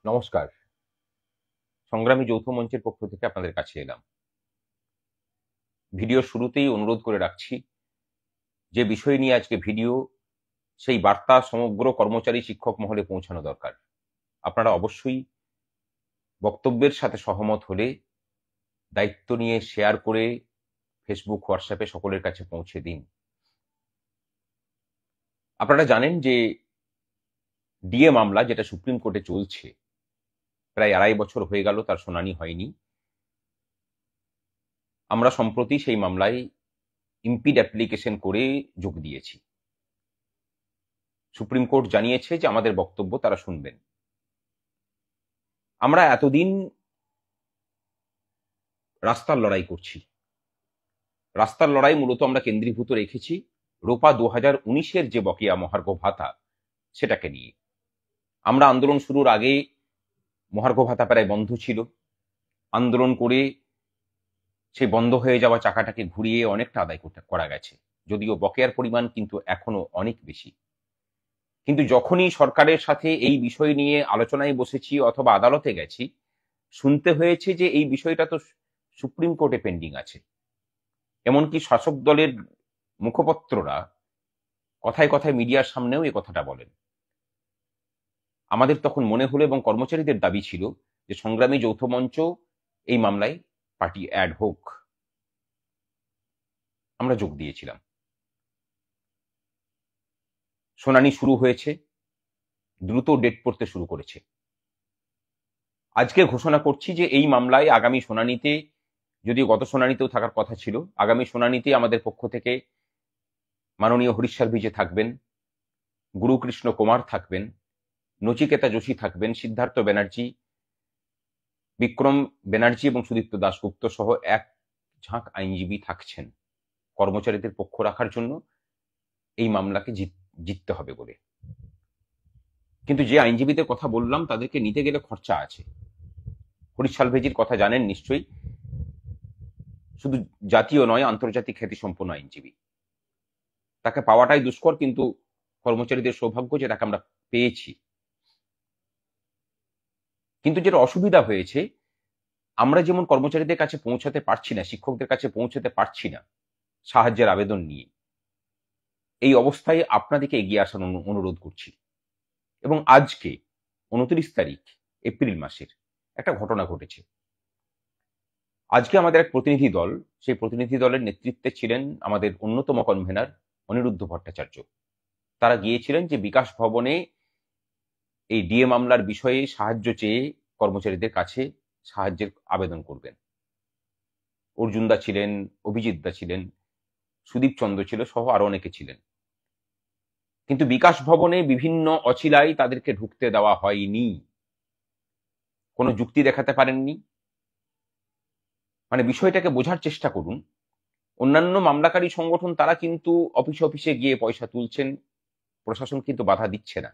নমস্কার। সংগ্রামী যৌথ মঞ্চের পক্ষ থেকে আপনাদের কাছে এলাম। ভিডিওর শুরুতেই অনুরোধ করে রাখছি, যে বিষয় নিয়ে আজকে ভিডিও, সেই বার্তা সমগ্র কর্মচারী শিক্ষক মহলে পৌঁছানো দরকার। আপনারা অবশ্যই বক্তব্যের সাথে সহমত হলে দায়িত্ব নিয়ে শেয়ার করে ফেসবুক, হোয়াটসঅ্যাপে সকলের কাছে পৌঁছে দিন। আপনারা জানেন যে ডিএ মামলা, যেটা সুপ্রিম কোর্টে চলছে, প্রায় 2.5 বছর হয়ে গেল, তার শুনানি হয়নি। আমরা সম্প্রতি সেই মামলায় ইম্পিড অ্যাপ্লিকেশন করে যোগ দিয়েছি। সুপ্রিম কোর্ট জানিয়েছে যে আমাদের বক্তব্য তারা শুনবেন। আমরা এতদিন রাস্তার লড়াই করছি। রাস্তার লড়াই মূলত আমরা কেন্দ্রীভূত রেখেছি রোপা 2019-এর যে বকেয়া মহার্ঘ ভাতা, সেটাকে নিয়ে। আমরা আন্দোলন শুরুর আগে মহার্ঘ ভাতা প্রায় বন্ধ ছিল। আন্দোলন করে সেই বন্ধ হয়ে যাওয়া চাকাটাকে ঘুরিয়ে অনেকটা আদায় করা গেছে, যদিও বকেয়ার পরিমাণ কিন্তু এখনো অনেক বেশি। কিন্তু যখনই সরকারের সাথে এই বিষয় নিয়ে আলোচনায় বসেছি অথবা আদালতে গেছি, শুনতে হয়েছে যে এই বিষয়টা তো সুপ্রিম কোর্টে পেন্ডিং আছে। এমনকি শাসক দলের মুখপত্ররা কথায় কথায় মিডিয়ার সামনেও এই কথাটা বলেন। আমাদের তখন মনে হলো এবং কর্মচারীদের দাবি ছিল যে সংগ্রামী যৌথ মঞ্চ এই মামলায় পার্টি অ্যাড হোক। আমরা যোগ দিয়েছিলাম। শুনানি শুরু হয়েছে, দ্রুত ডেট পড়তে শুরু করেছে। আজকে ঘোষণা করছি যে এই মামলায় আগামী শুনানিতে, যদিও গত শুনানিতেও থাকার কথা ছিল, আগামী শুনানিতে আমাদের পক্ষ থেকে মাননীয় হরিশ সালভিজে থাকবেন, গুরুকৃষ্ণ কুমার থাকবেন, নচিকেতা যোশী থাকবেন, সিদ্ধার্থ ব্যানার্জি, বিক্রম ব্যানার্জি এবং সুদীপ্ত দাশগুপ্ত সহ এক ঝাঁক আইনজীবী থাকছেন কর্মচারীদের পক্ষ রাখার জন্য, এই মামলাকে জিততে হবে বলে। কিন্তু যে আইনজীবীদের কথা বললাম, তাদেরকে নিতে গেলে খরচা আছে। হরিশ সালভেজির কথা জানেন নিশ্চয়ই, শুধু জাতীয় নয়, আন্তর্জাতিক খ্যাতিসম্পন্ন আইনজীবী। তাকে পাওয়াটাই দুষ্কর, কিন্তু কর্মচারীদের সৌভাগ্য যে তাকে আমরা পেয়েছি। কিন্তু যেটা অসুবিধা হয়েছে, আমরা যেমন কর্মচারীদের কাছে পৌঁছাতে পারছি না, শিক্ষকদের কাছে পৌঁছাতে পারছি না সাহায্যের আবেদন নিয়ে, এই অবস্থায় আপনাদেরকে এগিয়ে আসার অনুরোধ করছি। এবং আজকে 29 তারিখ এপ্রিল মাসের একটা ঘটনা ঘটেছে। আজকে আমাদের এক প্রতিনিধি দল, সেই প্রতিনিধি দলের নেতৃত্বে ছিলেন আমাদের অন্যতম কনভেনার অনিরুদ্ধ ভট্টাচার্য। তারা গিয়েছিলেন যে বিকাশ ভবনে এই ডিএ মামলার বিষয়ে সাহায্য চেয়ে কর্মচারীদের কাছে সাহায্যের আবেদন করবেন। অর্জুন দা ছিলেন, অভিজিৎ দা ছিলেন, সুদীপ চন্দ্র ছিল, সহ আরো অনেকে ছিলেন। কিন্তু বিকাশ ভবনে বিভিন্ন অছিলায় তাদেরকে ঢুকতে দেওয়া হয়নি। কোনো যুক্তি দেখাতে পারেননি। মানে বিষয়টাকে বোঝার চেষ্টা করুন। অন্যান্য মামলাকারী সংগঠন তারা কিন্তু অফিসে অফিসে গিয়ে পয়সা তুলছেন, প্রশাসন কিন্তু বাধা দিচ্ছে না।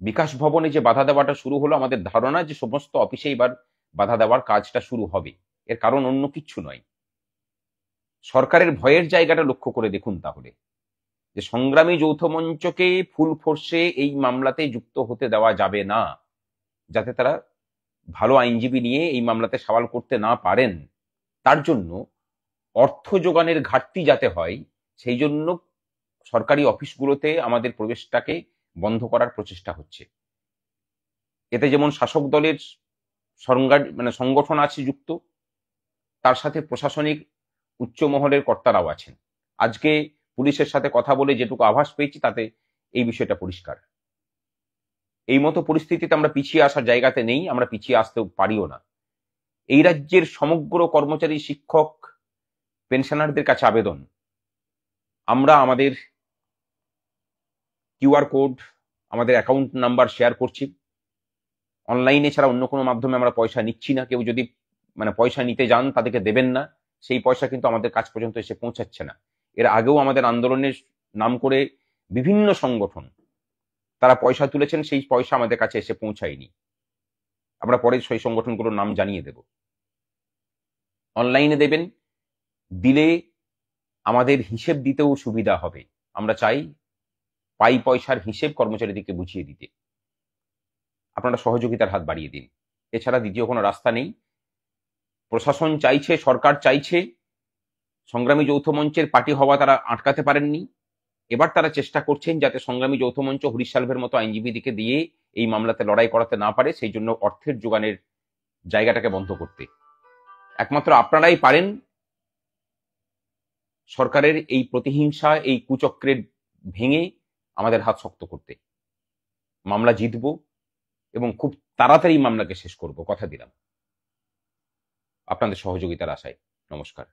বিকাশ ভবনে যে বাধা দেওয়াটা শুরু হলো, আমাদের ধারণা যে সমস্ত অফিসে এবার বাধা দেওয়ার কাজটা শুরু হবে। এর কারণ অন্য কিচ্ছু নয়। সরকারের ভয়ের জায়গাটা লক্ষ্য করে দেখুন তাহলে, যে সংগ্রামী যৌথ মঞ্চকে ফুল ফোর্সে এই মামলাতে যুক্ত হতে দেওয়া যাবে না, যাতে তারা ভালো আইনজীবী নিয়ে এই মামলাতে সওয়াল করতে না পারেন। তার জন্য অর্থ যোগানের ঘাটতি যাতে হয়, সেই জন্য সরকারি অফিসগুলোতে আমাদের প্রবেশটাকে বন্ধ করার প্রচেষ্টা হচ্ছে। এতে যেমন শাসক দলের সংগঠন আছে যুক্ত, তার সাথে প্রশাসনিক উচ্চ মহলের কর্তারাও আছেন। আজকে পুলিশের সাথে কথা বলে যেটুকু আভাস পেয়েছি, তাতে এই বিষয়টা পরিষ্কার। এই মতো পরিস্থিতিতে আমরা পিছিয়ে আসার জায়গাতে নেই, আমরা পিছিয়ে আসতেও পারিও না। এই রাজ্যের সমগ্র কর্মচারী, শিক্ষক, পেনশনারদের কাছে আবেদন, আমরা আমাদের কিউআর কোড, আমাদের অ্যাকাউন্ট নাম্বার শেয়ার করছি। অনলাইনে ছাড়া অন্য কোনো মাধ্যমে আমরা পয়সা নিচ্ছি না। কেউ যদি পয়সা নিতে যান, তাদেরকে দেবেন না। সেই পয়সা কিন্তু আমাদের কাছ পর্যন্ত এসে পৌঁছাচ্ছে না। এর আগেও আমাদের আন্দোলনের নাম করে বিভিন্ন সংগঠন তারা পয়সা তুলেছেন, সেই পয়সা আমাদের কাছে এসে পৌঁছায়নি। আমরা পরে সেই সংগঠনগুলোর নাম জানিয়ে দেব। অনলাইনে দেবেন, দিলে আমাদের হিসেব দিতেও সুবিধা হবে। আমরা চাই পাই পয়সার হিসেব কর্মচারীদেরকে বুঝিয়ে দিতে। আপনারা সহযোগিতার হাত বাড়িয়ে দিন। এছাড়া দ্বিতীয় কোনো রাস্তা নেই। প্রশাসন চাইছে, সরকার চাইছে, সংগ্রামী যৌথ মঞ্চের পার্টি হওয়া তারা আটকাতে পারেননি। এবার তারা চেষ্টা করছেন যাতে সংগ্রামী যৌথ মঞ্চ হরিশ সালভের মতো আইনজীবীদিকে দিয়ে এই মামলাতে লড়াই করাতে না পারে, সেই জন্য অর্থের যোগানের জায়গাটাকে বন্ধ করতে। একমাত্র আপনারাই পারেন সরকারের এই প্রতিহিংসা, এই কুচক্রের ভেঙে আমাদের হাত শক্ত করতে। মামলা জিতব এবং খুব তাড়াতাড়ি মামলাকে শেষ করব, কথা দিলাম, আপনাদের সহযোগিতার আশায়। নমস্কার।